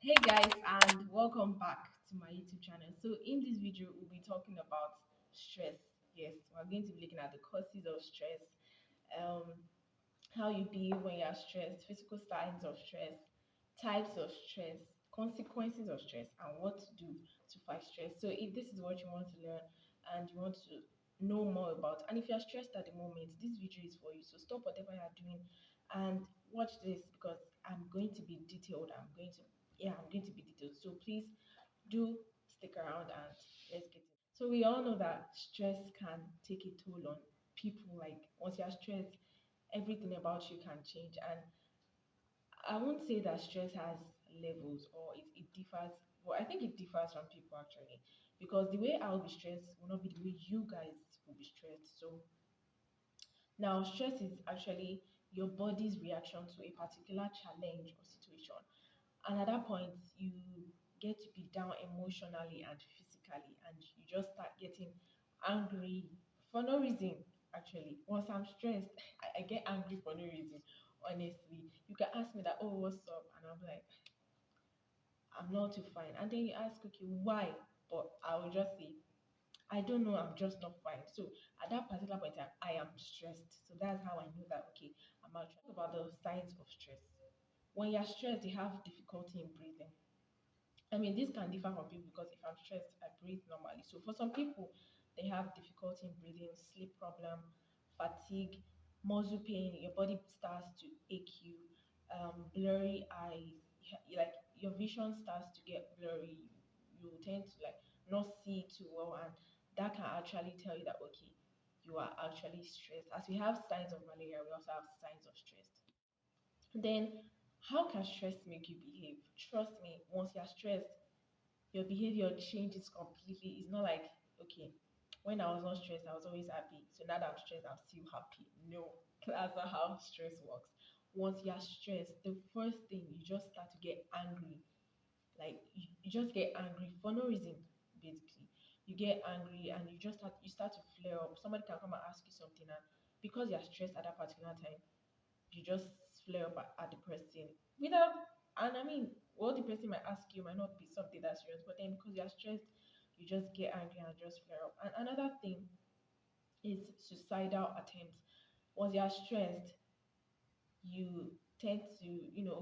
Hey guys, and welcome back to my YouTube channel. So, in this video, we'll be talking about stress. Yes, we're going to be looking at the causes of stress, um, how you behave when you're stressed, physical signs of stress, types of stress, consequences of stress, and what to do to fight stress. So, if this is what you want to learn and you want to know more about, and if you're stressed at the moment, this video is for you. So, stop whatever you're doing and watch this because I'm going to be detailed. I'm going to be detailed. So, please do stick around and let's get it. So we all know that stress can take a toll on people. Like once you're stressed, everything about you can change. And I won't say that stress has levels or it differs. Well, I think it differs from people actually, because the way I'll be stressed will not be the way you guys will be stressed. So now, stress is actually your body's reaction to a particular challenge or situation. And at that point, you get to be down emotionally and physically, and you just start getting angry for no reason. Actually, once I'm stressed, I get angry for no reason. Honestly, you can ask me that, oh, what's up? And I'm like, I'm not too fine. And then you ask, okay, why? But I will just say, I don't know, I'm just not fine. So at that particular point, I am stressed. So that's how I know that, okay, I'm out. Talk about the signs of stress. When you're stressed, you have difficulty in breathing. I mean, this can differ from people because if I'm stressed, I breathe normally. So for some people, they have difficulty in breathing, sleep problem, fatigue, muscle pain. Your body starts to ache you, blurry eyes, like your vision starts to get blurry. You tend to like not see too well, and that can actually tell you that okay, you are actually stressed. As we have signs of malaria, we also have signs of stress. Then, how can stress make you behave? Trust me, once you're stressed, your behavior changes completely. It's not like, okay, when I was not stressed, I was always happy. So now that I'm stressed, I'm still happy. No, that's not how stress works. Once you're stressed, the first thing you just start to get angry. Like you just get angry for no reason, basically. You get angry and you start to flare up. Somebody can come and ask you something, and because you're stressed at that particular time, you just flare up at the person without, and I mean, what the person might ask you might not be something that's serious, but then because you're stressed, you just get angry and just flare up. And another thing is suicidal attempts. Once you're stressed, you tend to,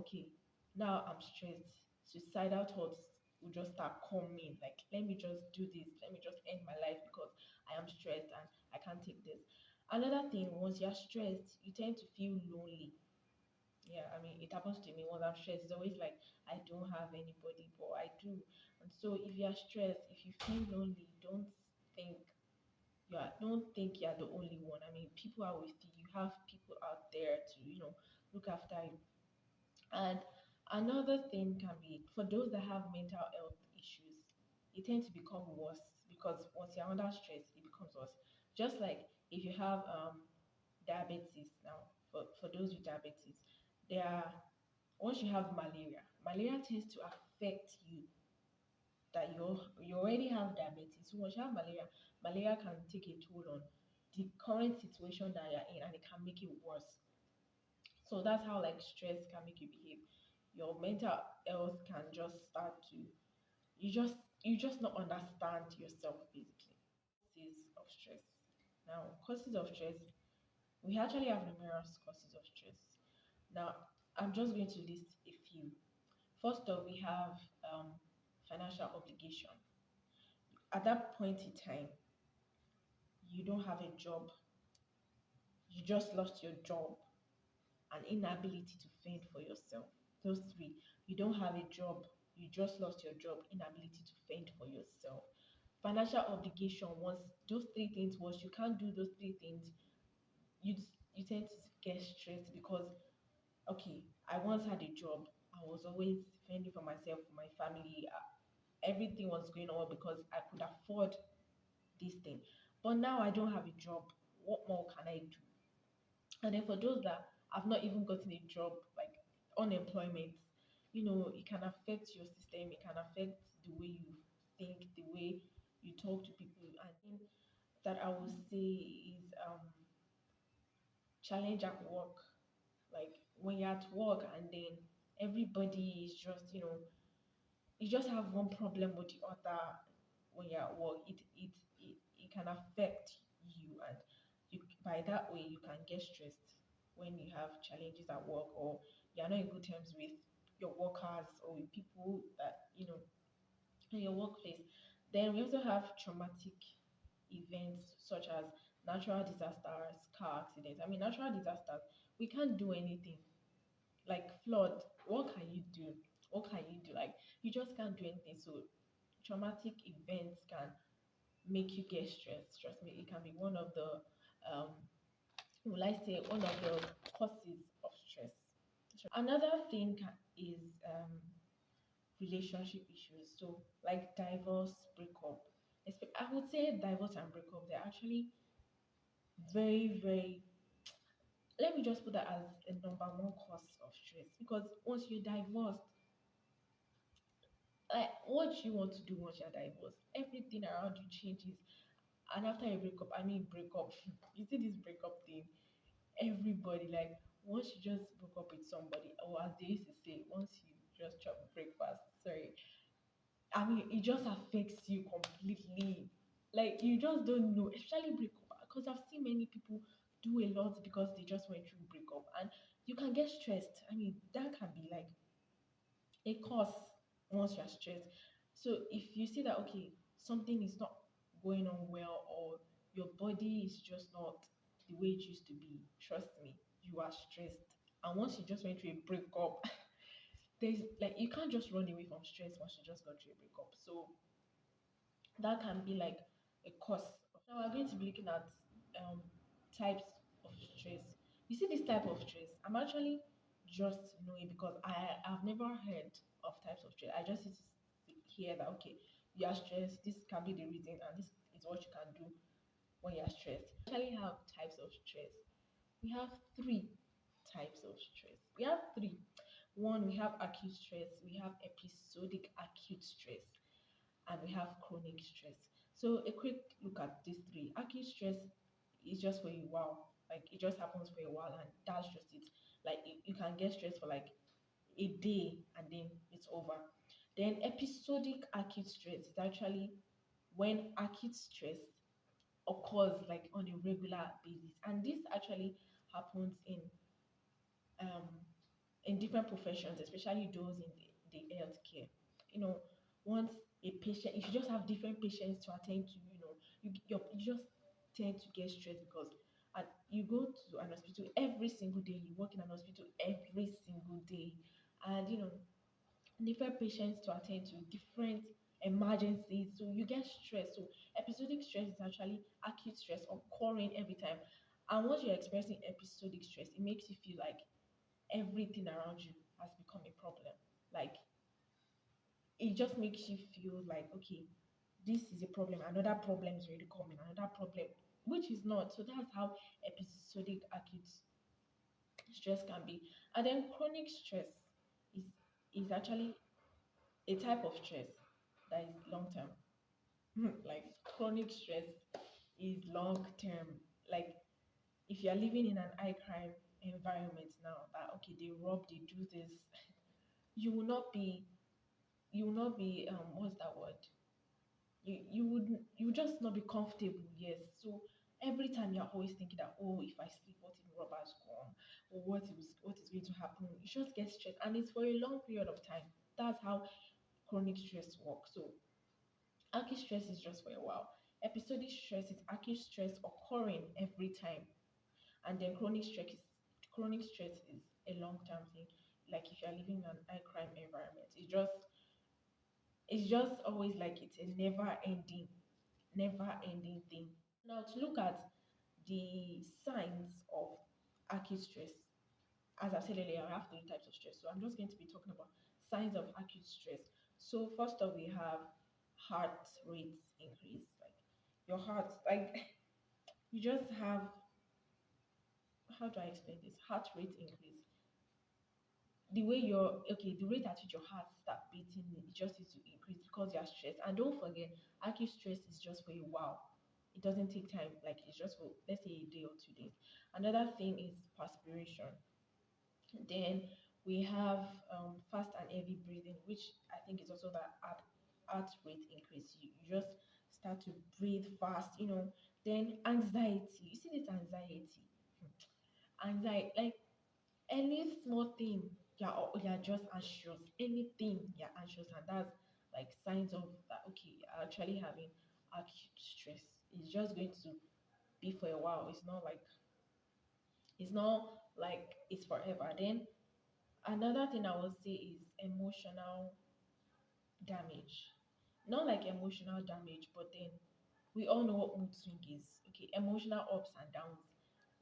okay, now I'm stressed. Suicidal thoughts will just start coming. Like, let me just do this. Let me just end my life because I am stressed and I can't take this. Another thing, once you're stressed, you tend to feel lonely. Yeah, I mean, it happens to me when I'm stressed. It's always like I don't have anybody, but I do. And so, if you're stressed, if you feel lonely, think don't think you're the only one. I mean, people are with you. You have people out there to look after you. And another thing can be for those that have mental health issues, it tends to become worse because once you're under stress, it becomes worse. Just like if you have diabetes now, for those with diabetes, there are once you have malaria tends to affect you that you already have diabetes. So once you have malaria can take a toll on the current situation that you're in and it can make it worse. So that's how like stress can make you behave. Your mental health can just start to you just not understand yourself basically. Causes of stress. Now, causes of stress, we actually have numerous causes of stress. Now, I'm just going to list a few. First off, we have financial obligation. At that point in time, you don't have a job, you just lost your job, an inability to fend for yourself. Those three, you don't have a job, you just lost your job, inability to fend for yourself. Financial obligation, once those three things, once you can't do those three things, you you tend to get stressed because okay, I once had a job, I was always fending for myself, for my family. Everything was going on because I could afford this thing. But now I don't have a job. What more can I do? And then for those that have not even gotten a job, like unemployment, it can affect your system, it can affect the way you think, the way you talk to people. And thing that I would say is challenge at work. Like when you're at work and then everybody is just, you just have one problem or the other when you're at work. It can affect you, and you by that way you can get stressed when you have challenges at work, or you're not in good terms with your workers or with people that in your workplace. Then we also have traumatic events such as natural disasters, car accidents. I mean, natural disasters, we can't do anything. Like flood, what can you do? What can you do? Like, you just can't do anything. So, traumatic events can make you get stressed. Trust me, it can be one of the, will I say, one of the causes of stress. Another thing is relationship issues. So, like divorce, breakup. I would say divorce and breakup, they're actually very, very, let me just put that as a number one cause of stress, because once you're divorced, like what you want to do once you're divorced, everything around you changes. And after a breakup, I mean breakup, you see this breakup thing, everybody, like, once you just broke up with somebody, or as they used to say, once you just chop breakfast, sorry, I mean, it just affects you completely. Like, you just don't know, especially breakup, because I've seen many people do a lot because they just went through breakup, and you can get stressed. I mean, that can be like a cause once you're stressed. So if you see that, okay, something is not going on well, or your body is just not the way it used to be, trust me, you are stressed. And once you just went through a breakup, there's like, you can't just run away from stress once you just got through a breakup. So that can be like a cause. Now we're going to be looking at um types of stress. You see this type of stress, I'm actually just knowing because I've never heard of types of stress. I just used to hear that, okay, you are stressed, this can be the reason, and this is what you can do when you're stressed. We actually have types of stress. We have three types of stress. We have three. One, we have acute stress, we have episodic acute stress, and we have chronic stress. So a quick look at these three. Acute stress is just for a while, like it just happens for a while, and that's just it. Like you can get stressed for like a day and then it's over. Then episodic acute stress is actually when acute stress occurs like on a regular basis, and this actually happens um in different professions, especially those in the healthcare. You know, once a patient, if you just have different patients to attend to, you just tend to get stressed because you go to an hospital every single day, you work in an hospital every single day, and different patients to attend to, different emergencies, so you get stressed. So episodic stress is actually acute stress occurring every time. And once you're experiencing episodic stress, it makes you feel like everything around you has become a problem. Like, it just makes you feel like, okay, this is a problem, another problem is already coming, another problem, which is not. So that's how episodic acute stress can be. And then chronic stress is actually a type of stress that is long term. Like, chronic stress is long term. Like, if you're living in an high crime environment now, that okay, they rob, they do this, you will not be what's that word, you would just not be comfortable. Yes. So every time you're always thinking that, oh, if I sleep, what if robbers come, or what is going to happen, you just get stressed, and it's for a long period of time. That's how chronic stress works. So acute stress is just for a while. Episodic stress is acute stress occurring every time. And then chronic stress is a long-term thing. Like, if you're living in an high crime environment, it's just always like it's a never ending thing. Now, to look at the signs of acute stress, as I said earlier, I have three types of stress. So I'm just going to be talking about signs of acute stress. So first off, we have heart rate increase. Like, your heart, like, you just have, how do I explain this? Heart rate increase. The way the rate at which your heart start beating, it just needs to increase because you're stressed. And don't forget, acute stress is just for a while. It doesn't take time. Like, it's just for, let's say, a day or 2 days. Another thing is perspiration. Then We have fast and heavy breathing, which I think is also that heart rate increase. You just start to breathe fast, Then anxiety. You see this anxiety. Anxiety, like any small thing, you're just anxious. Anything you're anxious, and that's like signs of that. Okay, you're actually having acute stress. It's just going to be for a while. It's not like it's forever. Then another thing I would say is emotional damage. Not like emotional damage, but then we all know what mood swing is. Okay, emotional ups and downs.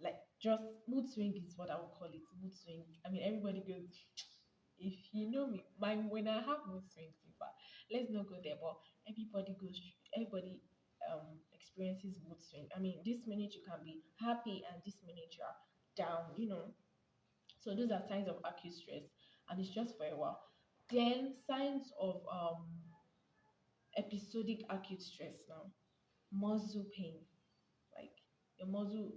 Like just mood swing is what I would call it. Mood swing. I mean, everybody goes. If you know me, my when I have mood swings, in fact, let's not go there. But everybody experiences mood swing. I mean, this minute you can be happy, and this minute you are down. So those are signs of acute stress, and it's just for a while. Then signs of episodic acute stress now. Muscle pain, like your muscle,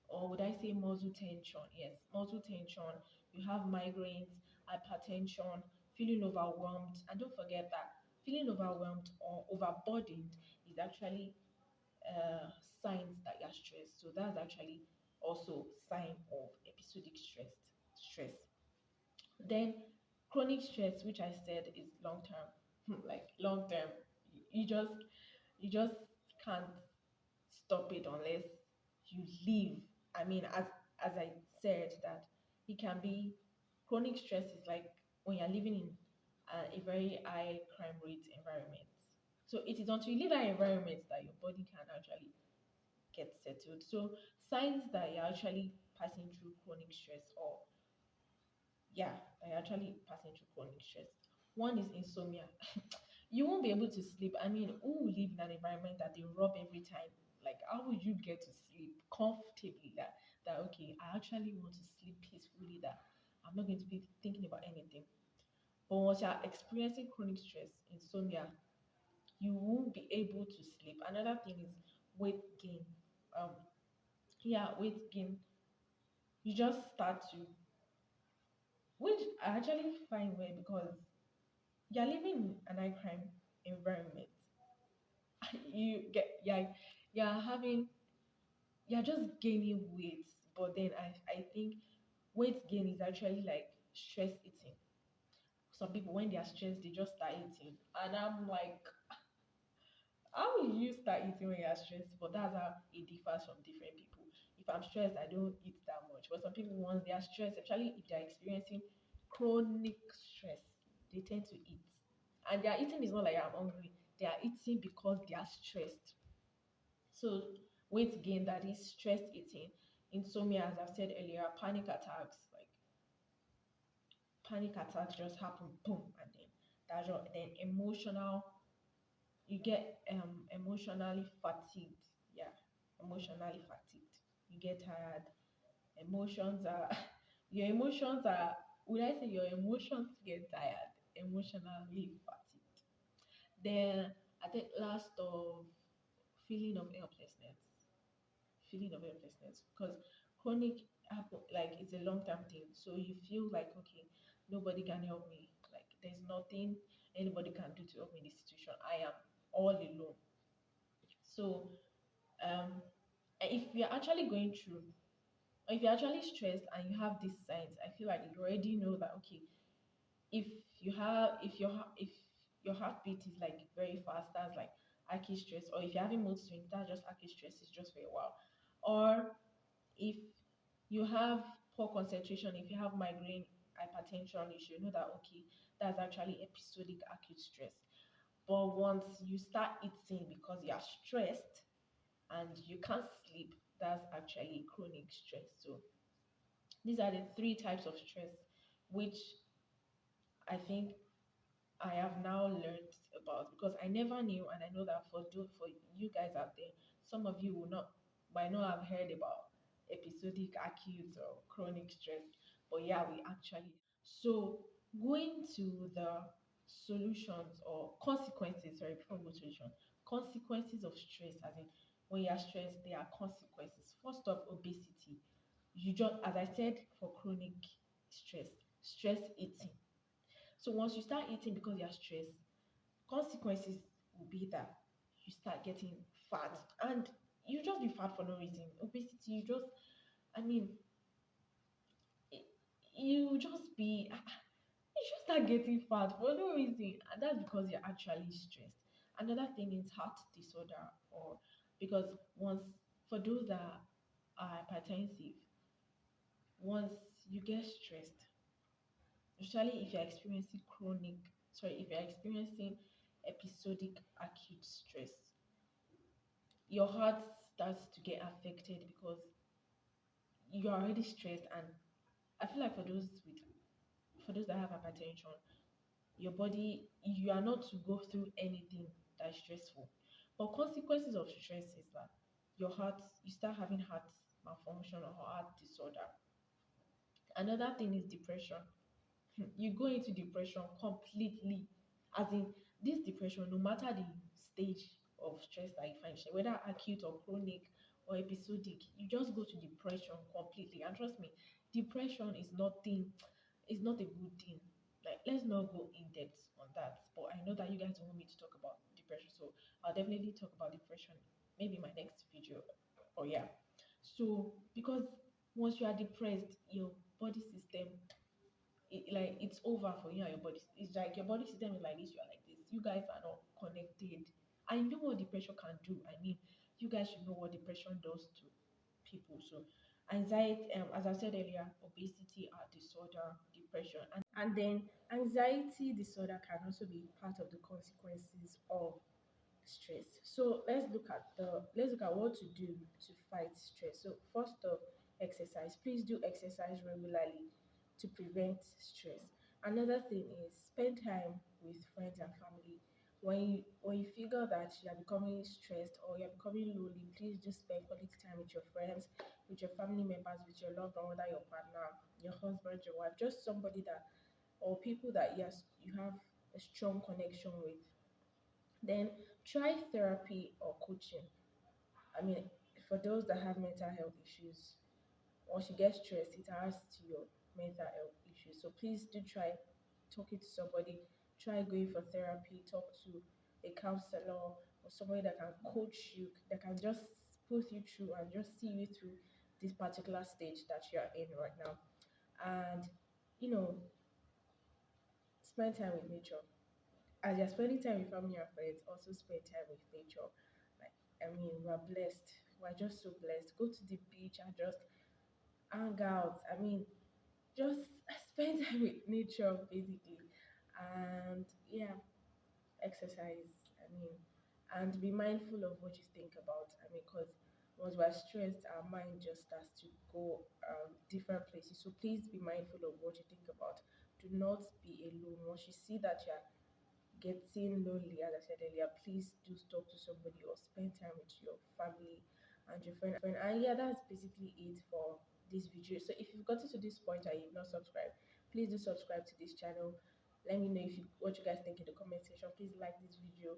or would I say muscle tension? Yes, muscle tension. You have migraines, hypertension, feeling overwhelmed, and don't forget that feeling overwhelmed or overburdened is actually uh, signs that you're stressed. So that's actually also sign of episodic stress. Then chronic stress, which I said is long term, like long term, you just can't stop it unless you leave. I mean, as I said, that it can be chronic stress is like when you're living in a very high crime rate environment. So it is until you leave that environment that your body can actually get settled. So signs that you're actually passing through chronic stress, or yeah, that you're actually passing through chronic stress. One is insomnia. You won't be able to sleep. I mean, who will live in an environment that they rub every time? Like, how would you get to sleep comfortably? That okay, I actually want to sleep peacefully. That I'm not going to be thinking about anything. But once you're experiencing chronic stress, insomnia, you won't be able to sleep. Another thing is weight gain. Um, yeah, weight gain. You just start to, which I actually find weird because you're living in an high crime environment. You're having you're just gaining weight, but then I think weight gain is actually like stress eating. Some people when they are stressed they just start eating, and I'm like, how will you start eating when you're stressed? But that's how it differs from different people. If I'm stressed, I don't eat that much, but some people once they are stressed, especially if they're experiencing chronic stress, they tend to eat. And their eating is not like I'm hungry, they are eating because they are stressed. So weight gain, that is stress eating, insomnia, as I've said earlier, panic attacks, like panic attacks just happen, boom, and then then emotional, you get emotionally fatigued. Yeah, emotionally fatigued. You get tired. Emotions are your emotions are would I say your emotions get tired, emotionally fatigued. Then I think last of feeling of helplessness. Feeling of helplessness because chronic like it's a long-term thing, so you feel like okay, nobody can help me, like there's nothing anybody can do to help me in this situation, I am all alone. So if you're actually going through, or if you're actually stressed and you have these signs, I feel like you already know that okay, if if your heartbeat is like very fast, that's like acute stress. Or if you're having mood swings, that's just acute stress, it's just for a while. Or if you have poor concentration, if you have migraine, hypertension, you should know that okay, that's actually episodic acute stress. But once you start eating because you are stressed and you can't sleep, that's actually chronic stress. So these are the three types of stress which I think I have now learned about, because I never knew, and I know that for you guys out there, some of you will not might not have heard about episodic, acute, or chronic stress. But yeah, we actually. So going to the solutions or consequences. Sorry, before we go to solution, consequences of stress. As in, when you are stressed, there are consequences. First off, obesity. You just, as I said, for chronic stress, stress eating. So once you start eating because you're stressed, consequences will be that you start getting fat, and you just be fat for no reason. Obesity, you just, I mean, y- you just be, you just start getting fat for no reason, and that's because you're actually stressed. Another thing is heart disorder, or because once, for those that are hypertensive, once you get stressed, especially if you're experiencing if you're experiencing episodic acute stress, your heart starts to get affected because you're already stressed. And I feel like for those that have hypertension, your body, you are not to go through anything that's stressful. But consequences of stress is that your heart, you start having heart malfunction or heart disorder. Another thing is depression. You go into depression completely. As in, this depression, no matter the stage of stress that you find, whether acute or chronic or episodic, you just go to depression completely. And trust me, depression is not a good thing. Like, let's not go in depth on that. But I know that you guys want me to talk about depression, so I'll definitely talk about depression maybe in my next video. Oh yeah. So because once you are depressed, your body system, like it's over for you and your body. It's like your body system is like this, you are like this. You guys are not connected. I know what depression can do. I mean, you guys should know what depression does to people. So anxiety, as I said earlier, obesity, disorder, depression, and then anxiety disorder can also be part of the consequences of stress. So let's look at what to do to fight stress. So first off, exercise. Please do exercise regularly to prevent stress. Another thing is spend time with friends and family. When you figure that you are becoming stressed or you're becoming lonely, please just spend quality time with your friends, with your family members, with your loved one, whether your partner, your husband, your wife, just somebody that, or people that, yes, you have a strong connection with. Then try therapy or coaching. I mean, for those that have mental health issues, once you get stressed, it adds to your mental health issues. So please do try talking to somebody, try going for therapy, talk to a counselor or somebody that can coach you, that can just put you through and just see you through this particular stage that you're in right now. And you know, spend time with nature. As you're spending time with family and friends, also spend time with nature. Like, I mean, we're blessed. We're just so blessed. Go to the beach and just hang out. I mean, just spend time with nature basically. And yeah, exercise. I mean, and be mindful of what you think about. I mean, because once we're stressed, our mind just starts to go different places. So please be mindful of what you think about. Do not be alone. Once you see that you're getting lonely, as I said earlier, please do talk to somebody or spend time with your family and your friend. And yeah, that's basically it for this video. So if you've gotten to this point and you've not subscribed, please do subscribe to this channel. Let me know if you what you guys think in the comment section. Please like this video,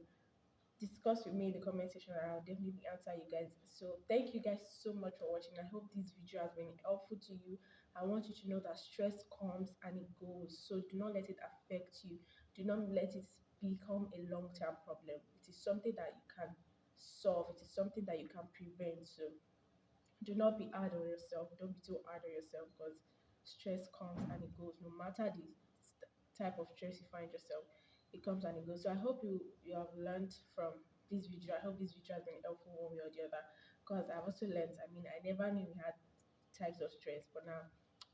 discuss with me in the comment section, and I'll definitely answer you guys. So thank you guys so much for watching. I hope this video has been helpful to you. I want you to know that stress comes and it goes, so do not let it affect you. Do not let it become a long-term problem. It is something that you can solve. It is something that you can prevent. So do not be hard on yourself. Don't be too hard on yourself, because stress comes and it goes. No matter the type of stress you find yourself, it comes and it goes. So I hope you have learned from this video. I hope this video has been helpful one way or the other, because I've also learned. I mean, I never knew we had types of stress, but now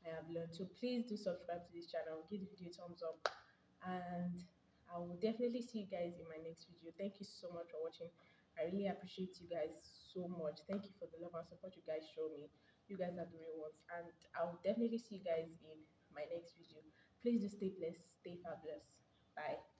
I have learned. So please do subscribe to this channel, give the video a thumbs up, and I will definitely see you guys in my next video. Thank you so much for watching. I really appreciate you guys so much. Thank you for the love and support you guys show me. You guys are the real ones, and I will definitely see you guys in my next video. Please do stay blessed, stay fabulous. Bye.